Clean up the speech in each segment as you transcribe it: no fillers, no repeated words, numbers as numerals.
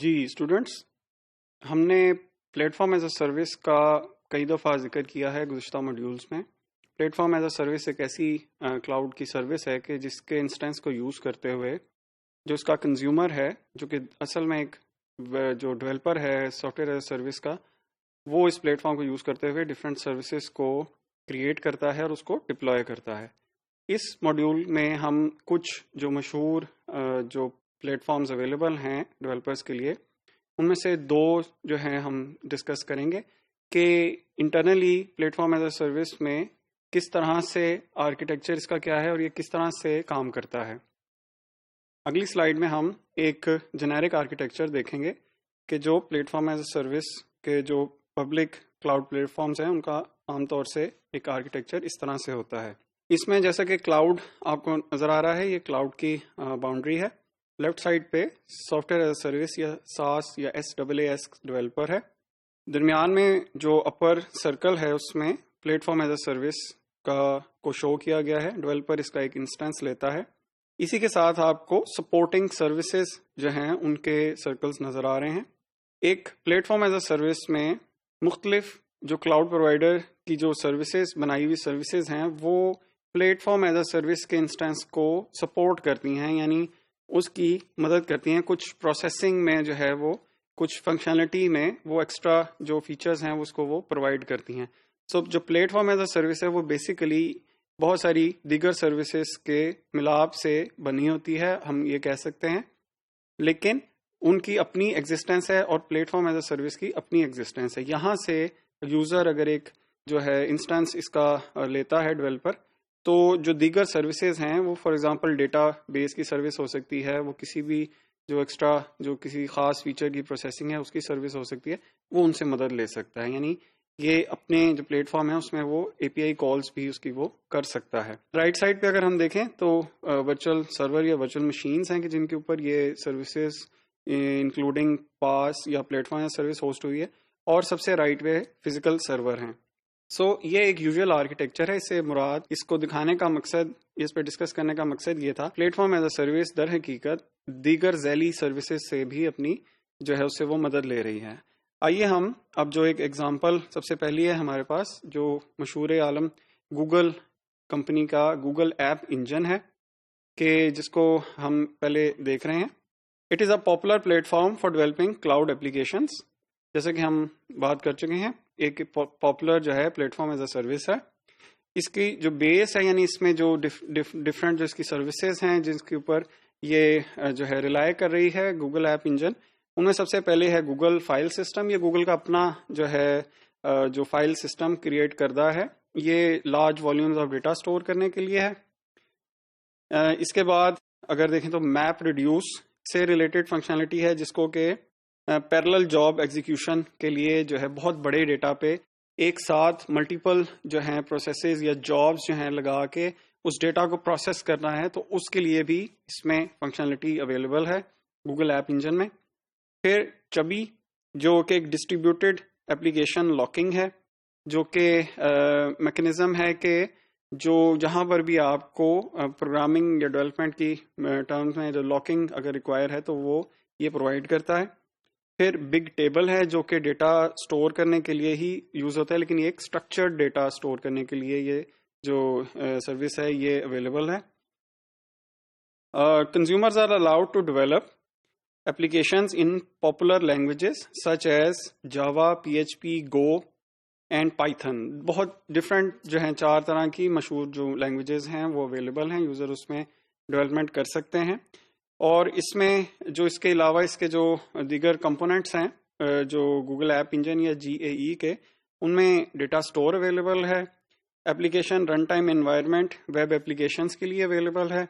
جی students, ہم نے plate form as a service کا کئی دفعہ ذکر کیا ہے گزشتہ ماڈیولز میں۔ Plate form as a service ایک ایسی کلاؤڈ کی سروس ہے کہ جس کے انسٹنس کو یوز کرتے ہوئے جو اس کا کنزیومر ہے، جو کہ اصل میں ایک جو ڈیولپر ہے soft where as a service کا، وہ اس پلیٹ فارم کو یوز کرتے ہوئے ڈفرینٹ سروسز کو کریٹ کرتا ہے اور اس کو ڈپلوائے کرتا ہے۔ اس ماڈیول میں ہم کچھ جو مشہور جو پلیٹ فارمز اویلیبل ہیں ڈیولپرز کے لیے، ان میں سے دو جو ہیں ہم ڈسکس کریں گے کہ internally plate form as a service میں کس طرح سے آرکیٹیکچر اس کا کیا ہے اور یہ کس طرح سے کام کرتا ہے۔ اگلی سلائیڈ میں ہم ایک جنیرک آرکیٹیکچر دیکھیں گے کہ جو plate form as a service کے جو پبلک کلاؤڈ پلیٹ فارمز ہیں ان کا عام طور سے ایک آرکیٹیکچر اس طرح سے ہوتا ہے۔ اس میں جیسا کہ کلاؤڈ آپ کو نظر آ رہا ہے، یہ کلاؤڈ کی باؤنڈری ہے۔ لیفٹ سائڈ پہ soft where as a service یا ساس یا SaaS ڈیولپر ہے۔ درمیان میں جو اپر سرکل ہے اس میں plate form as a service کو شو کیا گیا ہے۔ ڈیولپر اس کا ایک انسٹنس لیتا ہے۔ اسی کے ساتھ آپ کو سپورٹنگ سروسز جو ہیں ان کے سرکلز نظر آ رہے ہیں۔ ایک plate form as a service میں مختلف جو کلاؤڈ پرووائڈر کی جو سروسز بنائی ہوئی سروسز ہیں وہ plate form as a service کے انسٹنس کو سپورٹ کرتی ہیں، یعنی اس کی مدد کرتی ہیں۔ کچھ پروسیسنگ میں جو ہے وہ کچھ فنکشنلٹی میں وہ ایکسٹرا جو فیچرز ہیں اس کو وہ پرووائڈ کرتی ہیں۔ سو جو plate form as a service ہے وہ بیسیکلی بہت ساری دیگر سروسز کے ملاپ سے بنی ہوتی ہے، ہم یہ کہہ سکتے ہیں، لیکن ان کی اپنی ایگزسٹنس ہے اور plate form as a service کی اپنی ایگزسٹنس ہے۔ یہاں سے یوزر اگر ایک جو ہے انسٹنس اس کا لیتا ہے ڈیولپر، تو جو دیگر سروسز ہیں وہ فار ایگزامپل ڈیٹا بیس کی سروس ہو سکتی ہے، وہ کسی بھی جو ایکسٹرا جو کسی خاص فیچر کی پروسیسنگ ہے اس کی سروس ہو سکتی ہے، وہ ان سے مدد لے سکتا ہے۔ یعنی یہ اپنے جو پلیٹ فارم ہے اس میں وہ API کالز بھی اس کی وہ کر سکتا ہے۔ رائٹ سائڈ پہ اگر ہم دیکھیں تو ورچوئل سرور یا ورچوئل مشینز ہیں کہ جن کے اوپر یہ سروسز انکلوڈنگ پاس یا پلیٹ فارم سروس ہوسٹ ہوئی ہے، اور سب سے رائٹ پہ فزیکل سرور ہیں۔ سو یہ ایک یوزول آرکیٹیکچر ہے۔ اس سے مراد، اس کو دکھانے کا مقصد، اس پہ ڈسکس کرنے کا مقصد یہ تھا، platform as a service در حقیقت دیگر ذیلی سروسز سے بھی اپنی جو ہے اس سے وہ مدد لے رہی ہے۔ آئیے ہم اب جو ایک ایگزامپل سب سے پہلی ہے ہمارے پاس، جو مشہور عالم گوگل کمپنی کا گوگل ایپ انجن ہے کہ جس کو ہم پہلے دیکھ رہے ہیں۔ It is a popular plate form for developing cloud applications. جیسے کہ ہم بات کر چکے ہیں، ایک پاپولر جو ہے plate form as a service ہے۔ اس کی جو بیس ہے، یعنی اس میں جو ڈفرینٹ جو اس کی سروسز ہیں جس کے اوپر یہ جو ہے ریلائی کر رہی ہے گوگل ایپ انجن، ان میں سب سے پہلے ہے گوگل فائل سسٹم۔ یہ گوگل کا اپنا جو ہے جو فائل سسٹم کریٹ کردہ ہے، یہ large volumes of data store کرنے کے لیے ہے۔ اس کے بعد اگر دیکھیں تو میپ ریڈیوس سے ریلیٹڈ فنکشنلٹی ہے، جس کو کہ پیرلل جاب ایگزیکیوشن کے لیے جو ہے بہت بڑے ڈیٹا پہ ایک ساتھ ملٹیپل جو ہیں پروسیسز یا جابز جو ہیں لگا کے اس ڈیٹا کو پروسیس کرنا ہے، تو اس کے لیے بھی اس میں فنکشنلٹی اویلیبل ہے گوگل ایپ انجن میں۔ پھر چبی جو کہ ایک ڈسٹریبیوٹیڈ اپلیکیشن لاکنگ ہے، جو کہ میکنزم ہے کہ جو جہاں پر بھی آپ کو پروگرامنگ یا ڈیولپمنٹ کی ٹرمز میں جو لاکنگ اگر ریکوائر ہے تو وہ یہ پرووائڈ کرتا ہے۔ پھر بگ ٹیبل ہے جو کہ ڈیٹا سٹور کرنے کے لیے ہی یوز ہوتا ہے، لیکن یہ ایک اسٹرکچرڈ ڈیٹا سٹور کرنے کے لیے یہ جو سروس ہے یہ اویلیبل ہے۔ Consumers are allowed to develop applications in popular languages such as Java, PHP, Go and Python۔ بہت ڈفرینٹ جو ہیں 4 طرح کی مشہور جو لینگویجز ہیں وہ اویلیبل ہیں، یوزر اس میں ڈیولپمنٹ کر سکتے ہیں۔ اور اس میں جو اس کے علاوہ اس کے جو دیگر کمپوننٹس ہیں جو گوگل ایپ انجن یا GAE کے، ان میں ڈیٹا سٹور اویلیبل ہے، application run time environment web applications کے لیے اویلیبل ہے،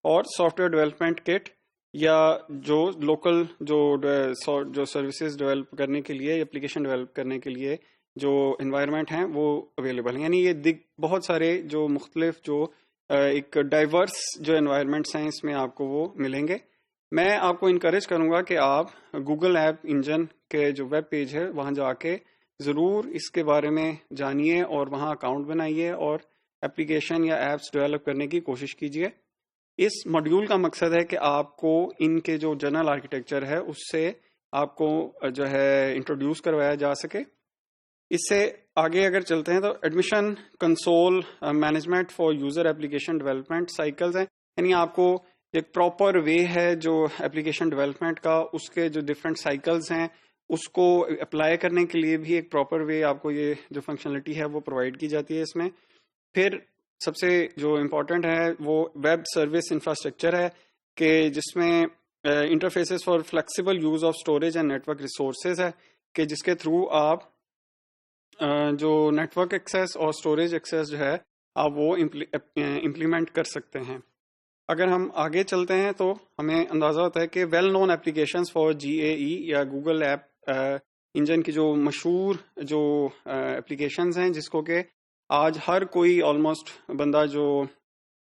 اور سافٹ ویئر ڈیولپمنٹ کٹ یا جو لوکل جو سروسز ڈیولپ کرنے کے لیے، اپلیکیشن ڈیولپ کرنے کے لیے جو انوائرمنٹ ہیں وہ اویلیبل ہیں۔ یعنی یہ بہت سارے جو مختلف جو ایک ڈائیورس جو انوائرمنٹس ہیں اس میں آپ کو وہ ملیں گے۔ میں آپ کو انکریج کروں گا کہ آپ گوگل ایپ انجن کے جو ویب پیج ہے وہاں جا کے ضرور اس کے بارے میں جانیے اور وہاں اکاؤنٹ بنائیے اور اپلیکیشن یا ایپس ڈیولپ کرنے کی کوشش کیجیے۔ اس ماڈیول کا مقصد ہے کہ آپ کو ان کے جو جنرل آرکیٹیکچر ہے اس سے آپ کو جو ہے انٹروڈیوس کروایا جا سکے. اس سے آگے اگر چلتے ہیں تو admission console management for user application development cycles ہیں. یعنی آپ کو ایک پراپر وے ہے جو اپلیکیشن ڈیولپمنٹ کا، اس کے جو ڈفرینٹ سائیکلز ہیں اس کو اپلائی کرنے کے لیے بھی ایک پراپر وے آپ کو یہ جو فنکشنلٹی ہے وہ پرووائڈ کی جاتی ہے اس میں. پھر سب سے جو امپورٹنٹ ہے وہ ویب سروس انفراسٹرکچر ہے کہ جس میں interfaces for flexible use of storage and network resources ہے کہ جس کے تھرو آپ جو نیٹورک ایکسیس اور اسٹوریج ایکسیس جو ہے آپ وہ امپلیمنٹ کر سکتے ہیں. اگر ہم آگے چلتے ہیں تو ہمیں اندازہ ہوتا ہے کہ well known applications for GAE یا گوگل ایپ انجن کی جو مشہور جو اپلیکیشنز ہیں جس کو کہ آج ہر کوئی آلموسٹ بندہ جو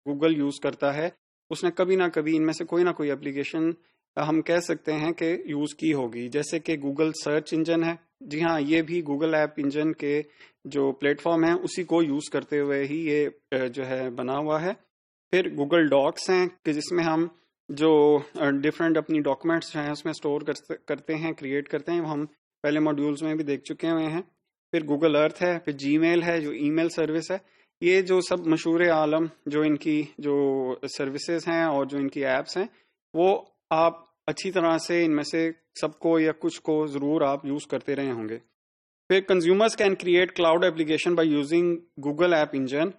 گوگل یوز کرتا ہے اس نے کبھی نہ کبھی ان میں سے کوئی نہ کوئی اپلیکیشن ہم کہہ سکتے ہیں کہ یوز کی ہوگی، جیسے کہ گوگل سرچ انجن ہے. جی ہاں، یہ بھی گوگل ایپ انجن کے جو پلیٹ فارم ہے اسی کو یوز کرتے ہوئے ہی یہ جو ہے بنا ہوا ہے. پھر گوگل ڈاکس ہیں کہ جس میں ہم جو ڈفرینٹ اپنی ڈاکومنٹس جو ہیں اس میں اسٹور کرتے ہیں، کریٹ کرتے ہیں، وہ ہم پہلے ماڈیولز میں بھی دیکھ چکے ہوئے ہیں. پھر گوگل ارتھ ہے، پھر جی میل ہے جو ای میل سروس ہے. یہ جو سب مشہور عالم جو ان کی جو سروسز ہیں اور جو ان کی ایپس ہیں وہ آپ اچھی طرح سے ان میں سے سب کو یا کچھ کو ضرور آپ یوز کرتے رہے ہوں گے. پھر consumers can create cloud application by using Google app engine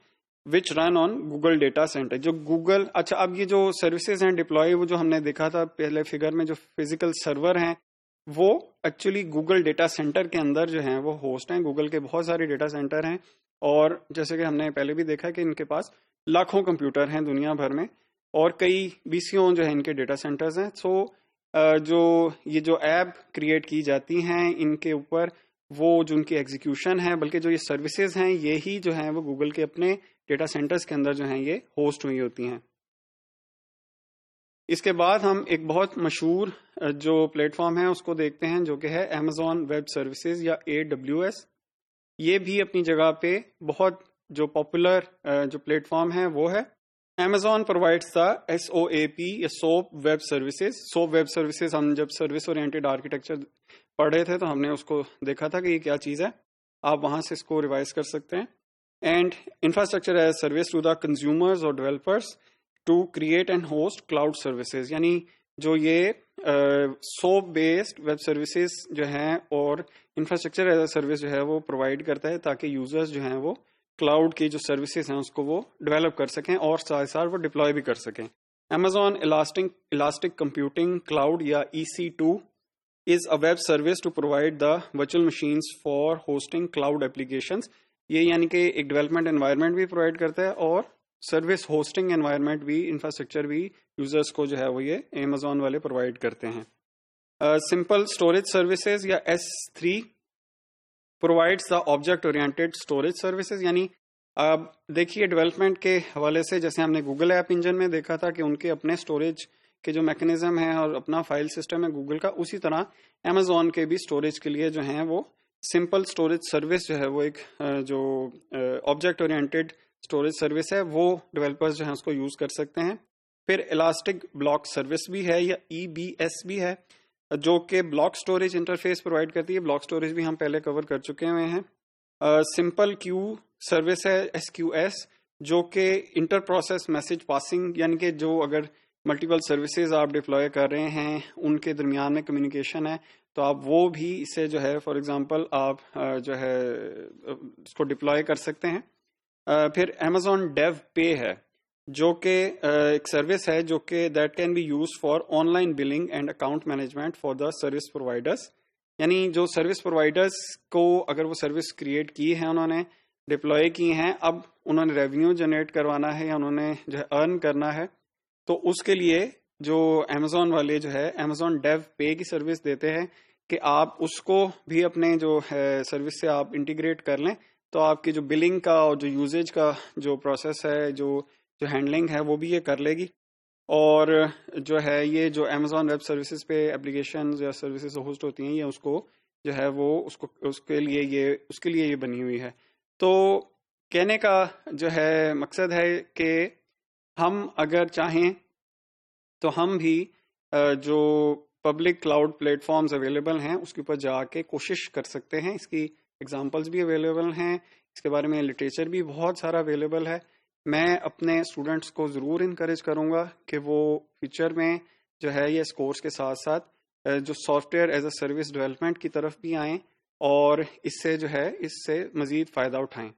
which run on Google data centre. جو گوگل اب یہ جو سروسز ہیں ڈپلوائے، وہ جو ہم نے دیکھا تھا پہلے فگر میں، جو فزیکل سرور ہیں وہ ایکچولی گوگل ڈیٹا سینٹر کے اندر جو ہیں وہ ہوسٹ ہیں. گوگل کے بہت سارے ڈیٹا سینٹر ہیں اور جیسے کہ ہم نے پہلے بھی دیکھا کہ ان کے پاس لاکھوں کمپیوٹر ہیں دنیا بھر میں اور کئی BCO جو ہیں ان کے ڈیٹا سینٹرز ہیں. سو جو ایپ کریٹ کی جاتی ہیں ان کے اوپر وہ جو ان کی ایگزیکیوشن ہے، بلکہ جو یہ سروسز ہیں یہی جو ہیں وہ گوگل کے اپنے ڈیٹا سینٹرز کے اندر جو ہیں یہ ہوسٹ ہوئی ہوتی ہیں. اس کے بعد ہم ایک بہت مشہور جو پلیٹ فارم ہے اس کو دیکھتے ہیں جو کہ ہے Amazon ویب سروسز یا AWS. یہ بھی اپنی جگہ پہ بہت جو پاپولر جو پلیٹ فارم ہے وہ ہے. Amazon provides the SOAP یا SOAP web services. SOAP web services ہم جب سروس اورینٹیڈ آرکیٹیکچر پڑھ رہے تھے تو ہم نے اس کو دیکھا تھا کہ یہ کیا چیز ہے، آپ وہاں سے اس کو ریوائز کر سکتے ہیں. And infrastructure as service to the consumers اور developers to create and host cloud services. یعنی جو یہ سوپ بیسڈ ویب سروسز جو ہیں اور انفراسٹرکچر ایز اے سروس جو ہے وہ پرووائڈ کرتا ہے تاکہ یوزرز جو ہیں وہ کلاؤڈ کی جو سروسز ہیں اس کو وہ ڈیولپ کر سکیں اور ساتھ ساتھ وہ ڈپلوائے بھی کر سکیں. Amazon Elastic Computing Cloud یا EC2 is a web service to provide the virtual machines for hosting cloud applications. یہ یعنی کہ ایک ڈیولپمنٹ انوائرمنٹ بھی پرووائڈ کرتا ہے اور سروس ہوسٹنگ انوائرمنٹ بھی، انفراسٹرکچر بھی یوزرز کو جو ہے وہ یہ Amazon والے پرووائڈ کرتے ہیں. سمپل اسٹوریج سروسز یا S3 provides the object oriented storage services. یعنی اب دیکھیے ڈیولپمنٹ کے حوالے سے جیسے ہم نے گوگل ایپ انجن میں دیکھا تھا کہ ان کے اپنے اسٹوریج کے جو میکنزم ہے اور اپنا فائل سسٹم ہے گوگل کا، اسی طرح Amazon کے بھی اسٹوریج کے لیے جو ہیں وہ سمپل اسٹوریج سروس جو ہے وہ ایک جو آبجیکٹ اورینٹیڈ اسٹوریج سروس ہے وہ ڈیولپرز جو ہیں اس کو یوز کر سکتے ہیں. پھر الاسٹک بلاک سروس بھی ہے یا EBS بھی ہے جو کہ بلاک سٹوریج انٹرفیس پرووائڈ کرتی ہے. بلاک سٹوریج بھی ہم پہلے کور کر چکے ہوئے ہیں. سمپل کیو سروس ہے SQS جو کہ انٹر پروسیس میسج پاسنگ، یعنی کہ جو اگر ملٹیپل سروسز آپ ڈپلوائے کر رہے ہیں ان کے درمیان میں کمیونیکیشن ہے تو آپ وہ بھی اسے جو ہے فار ایگزامپل آپ جو ہے اس کو ڈپلوائے کر سکتے ہیں. پھر Amazon ڈیو پے ہے جو کہ ایک سروس ہے جو کہ that can be used for online billing and account management for the service providers. یعنی جو سروس پرووائڈرس کو اگر وہ سروس کریٹ کی ہے، انہوں نے ڈپلوائے کی ہیں، اب انہوں نے ریونیو جنریٹ کروانا ہے یا انہوں نے جو ہے ارن کرنا ہے، تو اس کے لیے جو Amazon والے جو ہے Amazon ڈیو پے کی سروس دیتے ہیں کہ آپ اس کو بھی اپنے جو ہے سروس سے آپ انٹیگریٹ کر لیں تو آپ کی جو بلنگ کا اور جو یوزیج کا جو پروسیس ہے جو ہینڈلنگ ہے وہ بھی یہ کر لے گی. اور جو ہے یہ جو Amazon ویب سروسز پہ اپلیکیشنز یا سروسز ہوسٹ ہوتی ہیں یہ اس کو جو ہے وہ اس کے لیے یہ بنی ہوئی ہے. تو کہنے کا جو ہے مقصد ہے کہ ہم اگر چاہیں تو ہم بھی جو public cloud platforms available ہیں اس کے اوپر جا کے کوشش کر سکتے ہیں. اس کی ایگزامپلس بھی اویلیبل ہیں, اس کے بارے میں لٹریچر بھی بہت سارا اویلیبل ہے. میں اپنے اسٹوڈنٹس کو ضرور انکریج کروں گا کہ وہ فیوچر میں جو ہے یہ اس کورس کے ساتھ ساتھ جو soft where as a service development کی طرف بھی آئیں اور اس سے جو ہے اس سے مزید فائدہ اٹھائیں.